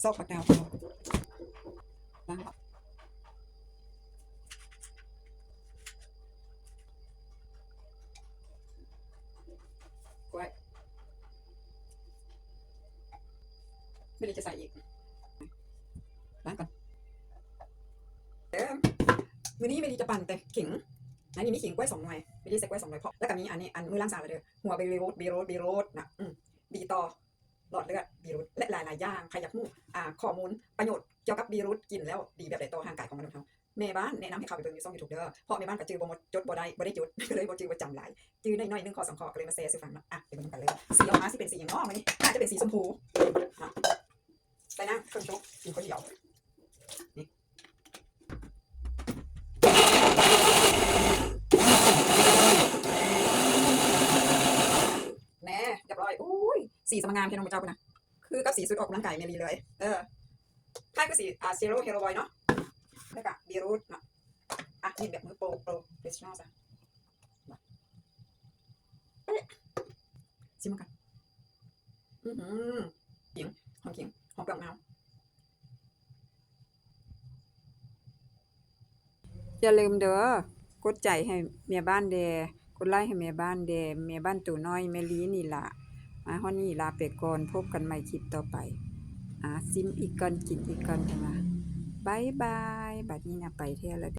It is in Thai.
ซอกผักดาวล้างออกกล้วยไม่ได้จะใส่อีกล้างก่อนมื้อนี้ไม่ได้จะปั่นแต่ขิงอันนี้มีขิงกล้วย2 หน่วยไม่ได้ใส่กล้วย2 หน่วยเพราะแล้วก็มีอันนี้อันมือล้างสาเลยเด้อหัวบีรูทนะดีต่อหลอดเลือดบีรูทและหลายๆอย่างใครอยากรู้ข้อมูลประโยชน์เกี่ยวกับบีรูทกินแล้วดีแบบใดต่อร่างกายของมนุษย์เราแม่บ้านแนะนำให้เข้าไปเบิ่งในช่อง YouTube เด้อเพราะแม่บ้านก็จื้อบ่หมดจดบ่ได้จดก็เลยบ่จื้อบ่จำหลายจื้อน้อยๆนึงข้อ2 ข้อก็เลยมาแชร์สู่ฟังเนาะไปเบิ่งกันเลยสีออกมาสิเป็นสีหยังเนาะมื้อนี้น่าจะเป็นสีชมพูใส่น้ำเครื่องชุบกินคนเดียวนี่แน่เรียบร้อยอุ้ยสีสมงามพี่น้องเจ้าพุ่นน่ะคือกับสีสุดออกกำลังกายแม่ลีเลยคล้ายกับสีZero Hero Boy เนาะแล้วก็บีรูทเนาะนี่แบบมือโปรเฟสชั่นอลซะชิมกันขิงหอมเปลือกมะนาวอย่าลืมเด้อกดใจให้แม่บ้านแดกดไลค์ให้แม่บ้านแดแม่บ้านตัวน้อยแม่ลีนี่ล่ะมาฮอดนี้ลาไปก่อนพบกันใหม่คลิปต่อไปซิมอีกก่อนกินอีกก่อนจังว่าบ๊ายบายบัดนี้นะไปเที่ยวแล้ว